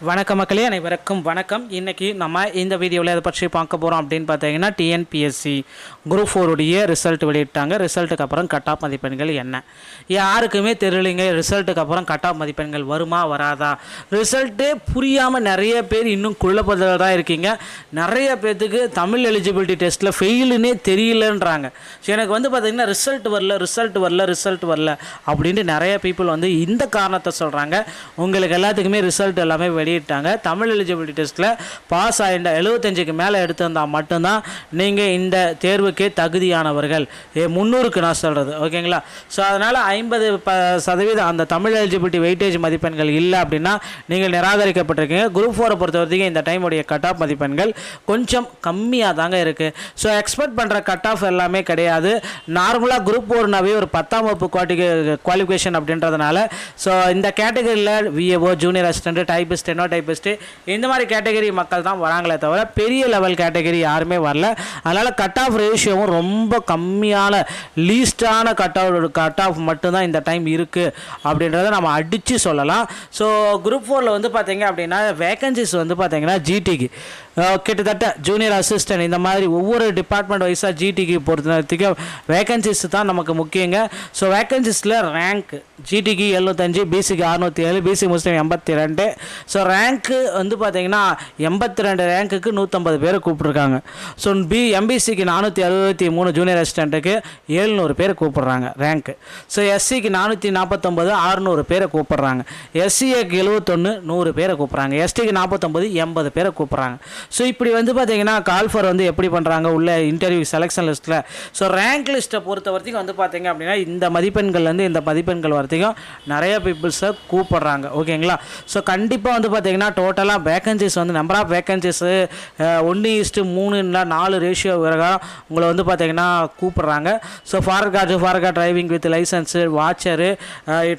வணக்கம் மக்களே, அனைவருக்கும் வணக்கம். இன்றைக்கி நம்ம இந்த வீடியோவில் எதை பற்றி பார்க்க போகிறோம் அப்படின்னு பார்த்தீங்கன்னா, டிஎன்பிஎஸ்சி குரூப் 4 உடைய ரிசல்ட் வெளியிட்டாங்க. ரிசல்ட்டுக்கு அப்புறம் கட் ஆஃப் மதிப்பெண்கள் என்ன யாருக்குமே தெரியலைங்க. ரிசல்ட்டுக்கு அப்புறம் கட் ஆஃப் மதிப்பெண்கள் வருமா வராதா, ரிசல்ட்டே புரியாமல் நிறைய பேர் இன்னும் குழப்பத்தில் தான் இருக்கீங்க. நிறைய பேர்த்துக்கு தமிழ் எலிஜிபிலிட்டி டெஸ்ட்டில் ஃபெயிலுன்னே தெரியலன்றாங்க. ஸோ எனக்கு பார்த்திங்கன்னா ரிசல்ட் வரல அப்படின்ட்டு நிறைய பீப்புள் இந்த காரணத்தை சொல்கிறாங்க. உங்களுக்கு எல்லாத்துக்குமே ரிசல்ட் எல்லாமே வெளியிட்டாங்க. தமிழ் எலிஜிபிலிட்டி டெஸ்ட்டில் பாஸ் ஆகிட்ட 75க்கு மேலே எடுத்திருந்தால் மட்டும்தான் நீங்கள் இந்த தேர்வுக்கே தகுதியானவர்கள். 300க்கு நான் சொல்கிறது, ஓகேங்களா? ஸோ அதனால் 50% அந்த தமிழ் எலிஜிபிலிட்டி வெயிட்டேஜ் மதிப்பெண்கள் இல்லை அப்படின்னா நீங்கள் நிராகரிக்கப்பட்டிருக்கீங்க. குரூப் 4 பொறுத்த வரைக்கும் இந்த டைமுடைய கட் ஆஃப் மதிப்பெண்கள் கொஞ்சம் கம்மியாக தாங்க இருக்குது. ஸோ எக்ஸ்பெக்ட் பண்ணுற கட் ஆஃப் எல்லாமே கிடையாது. நார்மலாக குரூப் 4னாவே ஒரு 10ஆம் வகுப்பு குவாலிஃபிகேஷன் அப்படின்றதுனால ஸோ இந்த கேட்டகரியில் VAO, junior assistant, typist, typist இந்த மாதிரி கேட்டகரி மக்கள் தான் வராங்களே தவிர பெரிய லெவல் கேட்டகரி யாருமே வரல. அதனால் கட் ஆஃப் ரேஷியோவும் ரொம்ப கம்மியான லீஸ்டான கட் ஆஃப் மட்டும்தான் இந்த டைம் இருக்குது அப்படின்றத நம்ம அடித்து சொல்லலாம். ஸோ குரூப் 4ல் பார்த்தீங்க அப்படின்னா வேகன்சிஸ் பார்த்தீங்கன்னா ஜிடிக்கு கிட்டத்தட்ட ஜூனியர் அசிஸ்டன்ட் இந்த மாதிரி ஒவ்வொரு டிபார்ட்மெண்ட் வைஸாக ஜிடிக்கு பொறுத்தவரைக்கு வேகன்சிஸ் தான் நமக்கு முக்கியங்க. ஸோ வேகன்சிஸில் ரேங்க் ஜிடிக்கு 75, பிசிக்கு 607, பிசி முஸ்லீம் 82. ஸோ ரேங்க்கு பார்த்தீங்கன்னா 82 ரேங்க்குக்கு 150 பேரை கூப்பிட்ருக்காங்க. ஸோ எம்பிசிக்கு 463 ஜூனியர் அசிஸ்டண்ட்டுக்கு 700 பேரை கூப்பிட்றாங்க ரேங்க்கு. ஸோ எஸ்சிக்கு 449 600 பேரை கூப்பிட்றாங்க. எஸ்சிஏக்கு 71 100 பேரை கூப்பிட்றாங்க. எஸ்டிக்கு 49 80 பேரை கூப்பிட்றாங்க. ஸோ இப்படி பார்த்தீங்கன்னா கால்ஃபர் எப்படி பண்ணுறாங்க உள்ள இன்டர்வியூ செலெக்ஷன் லிஸ்ட்டில். ஸோ ரேங்க் லிஸ்ட்டை பொறுத்த வரைக்கும் பார்த்தீங்க அப்படின்னா இந்த மதிப்பெண்கள்லேருந்து இந்த மதிப்பெண்கள் வரைக்கும் நிறைய பீப்புள்ஸை கூப்பிட்றாங்க, ஓகேங்களா? ஸோ கண்டிப்பாக பார்த்தீங்கன்னா டோட்டலாக வேகன்சிஸ் நம்பர் ஆஃப் வேகன்சிஸ் 1:3 இல்லை 4 ரேஷியோ வரைக்கும் உங்களை பார்த்தீங்கன்னா கூப்பிட்றாங்க. So forest driving with licence, watcher,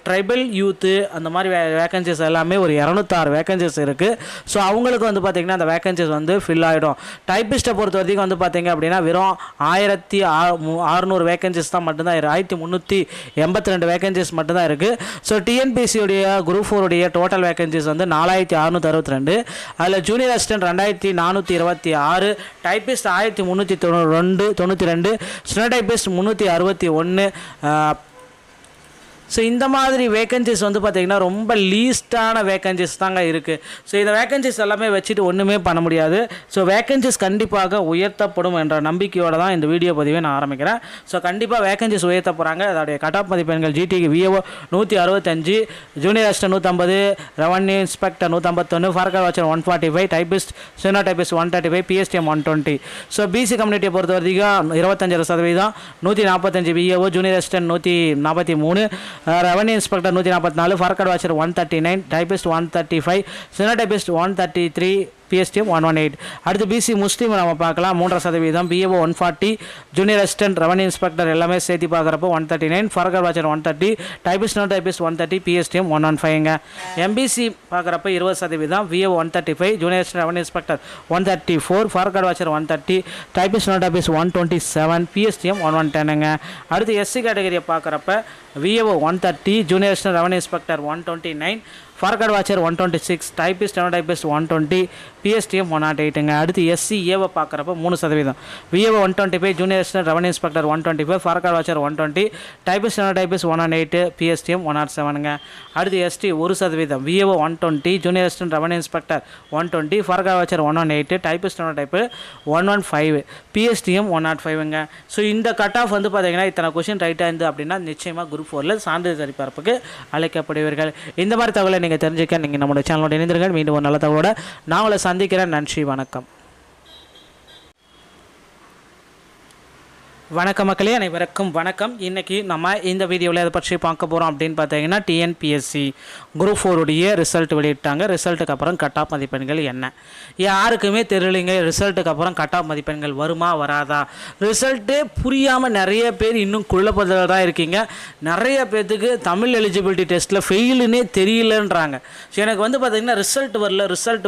tribal youth அந்த மாதிரி வேகன்சிஸ் எல்லாமே ஒரு 206 வேகன்சிஸ் இருக்குது. ஸோ அவங்களுக்கு பார்த்தீங்கன்னா அந்த வேகன்சிஸ் ஃபில் ஆகிடும். டைப்பிஸ்ட்டை பொறுத்த வரைக்கும் பார்த்தீங்க அப்படின்னா வெறும் 1600 வேகன்சிஸ் தான் மட்டும்தான் 1382 வேகன்சிஸ் மட்டும்தான் இருக்குது. ஸோ டிஎன்பிஎஸ்சியுடைய குரூப் 4 உடைய டோட்டல் வேகன்சிஸ் 4662. அதில் junior assistant 2426, typist 1392, steno typist 361. So இந்த மாதிரி வேகன்சிஸ் பார்த்தீங்கன்னா ரொம்ப லீஸ்டான வேகன்சிஸ் தாங்க இருக்குது. ஸோ இந்த வேகன்சிஸ் எல்லாமே வச்சுட்டு ஒன்றுமே பண்ண முடியாது. ஸோ வேகன்சிஸ் கண்டிப்பாக உயர்த்தப்படும் என்ற நம்பிக்கையோடு தான் இந்த வீடியோ பதிவை நான் ஆரம்பிக்கிறேன். ஸோ கண்டிப்பாக வேகன்சிஸ் உயர்த்த போகிறாங்க. அதோடைய கட் ஆஃப் மதிப்பெண்கள் ஜிடிக்கு VAO 165, junior assistant 150, revenue inspector 151, forest watcher 145, typist steno typist 135, PSTM 120. So BC கம்யூனிட்டியை பொறுத்த வரைக்கும் 25%, 145 VAO, junior assistant 143, revenue inspector 144, forest watcher 139, typist 135, steno typist 133, PSTM 118. அடுத்து பிசி முஸ்லீம் நம்ம பார்க்கலாம் 3%, VAO 140, junior assistant, revenue inspector எல்லாமே சேர்த்து பார்க்குறப்போ 139, forest watcher 130, typist 130, PSTM 115ங்க. எம்பிசி பார்க்குறப்ப 20%, VAO 135, junior assistant, revenue inspector 134, forest watcher 130, typist 127, PSTM 110ங்க. அடுத்து எஸ்சி கேட்டகரியை பார்க்குறப்ப VAO 130, junior assistant, revenue inspector 129, forest watcher 126, typist, steno typist 120, PSTM 108ங்க. அடுத்து எஸ்சி ஏவை பார்க்குறப்ப 3%, VAO 125, junior assistant, revenue inspector 125, forest watcher 120, typist, steno typist 108, PSTM 107ங்க. அடுத்து ST 1%, VAO 120, junior assistant, revenue inspector 120, forest watcher 118, typist, steno type 115, PSTM 105ங்க. So இந்த cut off பார்த்தீங்கன்னா இத்தனை கொஸ்டின் ரைட்டாக இருந்து அப்படின்னா நிச்சயமாக குரூப் 4ல் சான்றிதழ் சரிபார்ப்புக்கு அழைக்கப்படுவீர்கள். இந்த மாதிரி தகவலை நீங்கள் தெரிஞ்சுக்க நீங்கள் நம்மளுடைய சேனலோட இணைந்திருங்கள். மீண்டும் ஒரு நல்ல தகவலோட நான் உங்களை சந்திக்கிறேன். நன்றி, வணக்கம். வணக்கம் மக்களே, அனைவருக்கும் வணக்கம். இன்றைக்கி நம்ம இந்த வீடியோவில் எதை பற்றி பார்க்க போகிறோம் அப்படின்னு பார்த்தீங்கன்னா, டிஎன்பிஎஸ்சி குரூப் 4 உடைய ரிசல்ட் வெளியிட்டாங்க. ரிசல்ட்டுக்கு அப்புறம் கட் ஆஃப் மதிப்பெண்கள் என்ன யாருக்குமே தெரியலைங்க. ரிசல்ட்டுக்கு அப்புறம் கட் ஆஃப் மதிப்பெண்கள் வருமா வராதா, ரிசல்ட்டே புரியாமல் நிறைய பேர் இன்னும் குழப்பத்தில் தான் இருக்கீங்க. நிறைய பேர்த்துக்கு தமிழ் எலிஜிபிலிட்டி டெஸ்ட்டில் ஃபெயிலுன்னே தெரியலன்றாங்க. ஸோ எனக்கு பார்த்தீங்கன்னா ரிசல்ட்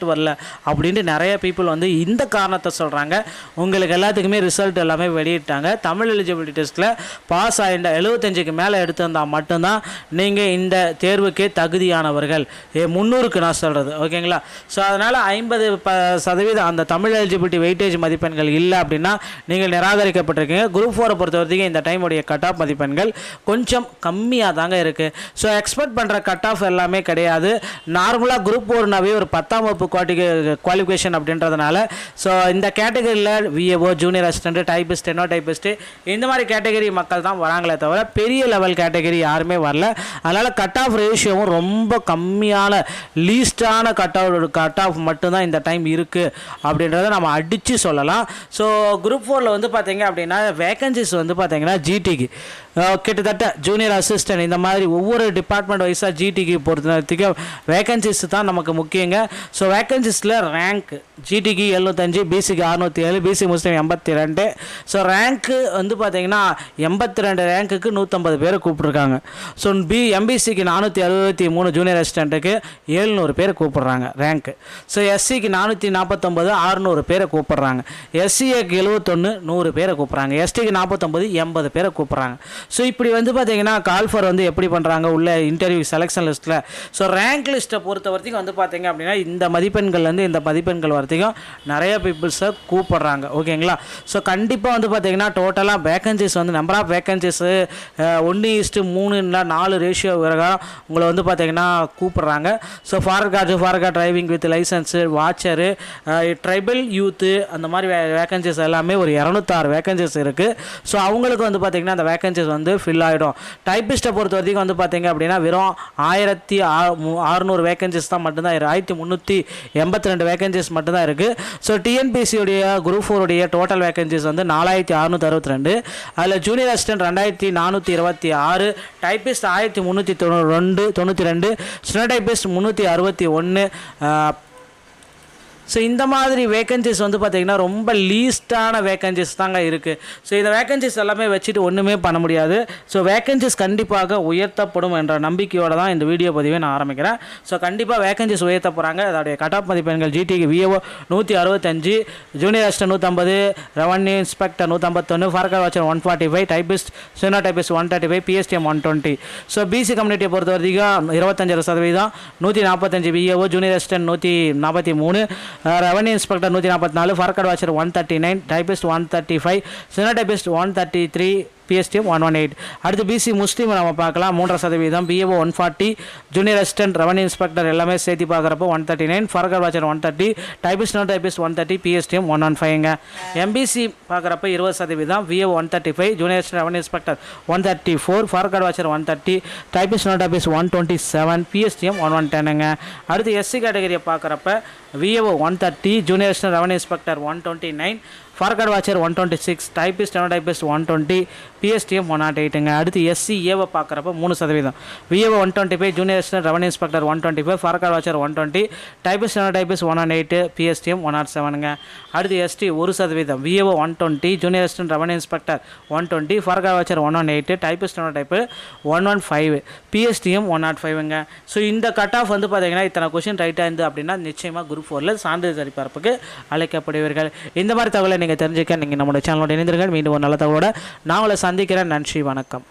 வரல அப்படின்ட்டு நிறைய பீப்புள் இந்த காரணத்தை சொல்கிறாங்க. உங்களுக்கு எல்லாத்துக்குமே ரிசல்ட் எல்லாமே வெளியிட்டாங்க. தமிழ் எலிஜிபிலிட்டி டெஸ்ட்டில் பாஸ் ஆகிட்ட 75க்கு மேலே எடுத்திருந்தால் மட்டும்தான் நீங்கள் இந்த தேர்வுக்கே தகுதியானவர்கள். 300க்கு நான் சொல்கிறது, ஓகேங்களா? ஸோ அதனால் 50% அந்த தமிழ் எலிஜிபிலிட்டி வெயிட்டேஜ் மதிப்பெண்கள் இல்லை அப்படின்னா நீங்கள் நிராகரிக்கப்பட்டிருக்கீங்க. குரூப் 4 பொறுத்த வரைக்கும் இந்த டைமுடைய கட் ஆஃப் மதிப்பெண்கள் கொஞ்சம் கம்மியாக தாங்க இருக்குது. ஸோ எக்ஸ்பெக்ட் பண்ணுற கட் ஆஃப் எல்லாமே கிடையாது. நார்மலாக குரூப் 4னாவே ஒரு 10ஆம் வகுப்பு குவாலிஃபிகேஷன் அப்படின்றதுனால ஸோ இந்த கேட்டகரியில் VAO, junior assistant, typist, steno typist இந்த மாதிரி கேட்டகரி மக்கள் தான் வராங்களே தவிர பெரிய லெவல் கேட்டகரி யாருமே வரல. அதனால் கட் ஆஃப் ரேஷியோவும் ரொம்ப கம்மியான லீஸ்டான கட் ஆஃப் மட்டும்தான் இந்த டைம் இருக்குது அப்படின்றத நம்ம அடித்து சொல்லலாம். ஸோ குரூப் 4ல் வந்து பார்த்தீங்க அப்படின்னா வேகன்சிஸ் வந்து பார்த்தீங்கன்னா ஜிடிக்கு கிட்டத்தட்ட ஜூனியர் அசிஸ்டன்ட் இந்த மாதிரி ஒவ்வொரு டிபார்ட்மெண்ட் வைஸாக ஜிடிக்கு பொறுத்தவரைக்கும் வேகன்சிஸ் தான் நமக்கு முக்கியங்க. ஸோ வேகன்சிஸில் ரேங்க் ஜிடிக்கு 75, பிசிக்கு 607, பிசி முஸ்லீம் 82. ஸோ ரேங்க்கு வந்து பார்த்தீங்கன்னா 82 ரேங்க்குக்கு 150 பேர் கூப்பிட்ருக்காங்க. ஸோ எம்பிசிக்கு 463, ஜூனியர் அசிஸ்டண்ட்டுக்கு 700 பேர் கூப்பிட்றாங்க ரேங்க்கு. ஸோ எஸ்சிக்கு 449, 600 பேரை கூப்பிட்றாங்க. எஸ்சிஏக்கு 71, 100 பேரை கூப்பிட்றாங்க. எஸ்டிக்கு 49, 80 பேரை கூப்பிட்றாங்க. ஸோ இப்படி வந்து பார்த்தீங்கன்னா கால்ஃபர் வந்து எப்படி பண்ணுறாங்க உள்ள இன்டர்வியூ செலெக்ஷன் லிஸ்ட்டில். ஸோ ரேங்க் லிஸ்ட்டை பொறுத்த வரைக்கும் வந்து பார்த்தீங்க அப்படின்னா இந்த மதிப்பெண்கள்லேருந்து இந்த மதிப்பெண்கள் வரைக்கும் நிறைய பீப்புள்ஸை கூப்பிட்றாங்க, ஓகேங்களா? ஸோ கண்டிப்பாக வந்து பார்த்தீங்கன்னா டோட்டலாக வேகன்சிஸ் வந்து நம்பர் ஆஃப் வேகன்சிஸு 1:3 இல்லை 4 ரேஷியோ வரைக்கும் உங்களை வந்து பார்த்தீங்கன்னா கூப்பிட்றாங்க. So forest guard driving with licence, watcher, tribal youth அந்த மாதிரி வேகன்சிஸ் எல்லாமே ஒரு 206 வேகன்சிஸ் இருக்குது. ஸோ அவங்களுக்கு வந்து பார்த்தீங்கன்னா அந்த வேகன்சிஸ் வந்து ஃபில் ஆகிடும். டைப்பிஸ்ட்டை பொறுத்த வரைக்கும் வந்து பார்த்தீங்க அப்படின்னா வெறும் 1600 வேகன்சிஸ் தான் மட்டும்தான் 1382 வேகன்சிஸ் மட்டும்தான் இருக்குது. ஸோ டிஎன்பிசியுடைய குரூப் 4 டோட்டல் வேகன்சிஸ் வந்து 4662. அதில் junior assistant 2426, typist 1392, steno typist 361. So இந்த மாதிரி வேகன்சிஸ் வந்து பார்த்திங்கன்னா ரொம்ப லீஸ்டான வேகன்சிஸ் தாங்க இருக்குது. ஸோ இந்த வேகன்சிஸ் எல்லாமே வச்சுட்டு ஒன்றுமே பண்ண முடியாது. ஸோ வேகன்சிஸ் கண்டிப்பாக உயர்த்தப்படும் என்ற நம்பிக்கையோடு தான் இந்த வீடியோ பதிவை நான் ஆரம்பிக்கிறேன். ஸோ கண்டிப்பாக வேகன்சிஸ் உயர்த்த போகிறாங்க. அதோடைய கட் ஆஃப் மதிப்பெண்கள் ஜிடிக்கு VAO 165, junior assistant 150, revenue inspector 151, forest guard watcher 145, typist steno typist 135, PSTM 120. So BC கம்யூனிட்டியை பொறுத்த வரைக்கும் 25%, 145 VAO, junior assistant 143, revenue inspector 144, forest guard watcher 139, typist 135, steno typist 133, PSTM 118. அடுத்து பிசி முஸ்லீம் நம்ம பார்க்கலாம் 3%, VAO 140, junior assistant, revenue inspector எல்லாமே சேர்த்து பார்க்குறப்போ 139, forest guard watcher 130, typist no typist 130, PSTM 115ங்க. எம்பிசி பார்க்குறப்ப 20%, VAO 135, junior assistant, revenue inspector 134, forest guard watcher 130, typist no typist 127, PSTM 110ங்க. அடுத்து எஸ்சி கேட்டகரியை பார்க்குறப்ப VAO 130, junior assistant, revenue inspector 129, forest guard watcher 126, typist steno typist 120, PSTM 108ங்க. அடுத்து எஸ்சிஏவை பார்க்குறப்ப 3%, VAO 125, junior assistant, revenue inspector 125, forest guard watcher 120, typist steno typist 108, PSTM 107ங்க. அடுத்து ST 1%, VAO 120, junior assistant, revenue inspector 120, ஃபாரகார்டு watcher 118, typist steno type 115, PSTM 105ங்க. So இந்த cut off வந்து பார்த்தீங்கன்னா இத்தனை கொஸ்டின் ரைட்டாக இருந்து அப்படின்னா நிச்சயமாக குரூப் 4ல் சான்றிதழ் சரிபார்ப்புக்கு அழைக்கப்படுவீர்கள். இந்த மாதிரி தகவலை நீங்கள் தெரிஞ்சுக்க நீங்கள் நம்மளோட சேனலோட இணைந்திருங்கள். மீண்டும் ஒரு நல்ல தகவலோட நான் உங்களை சந்திக்கிறேன். நன்றி, வணக்கம்.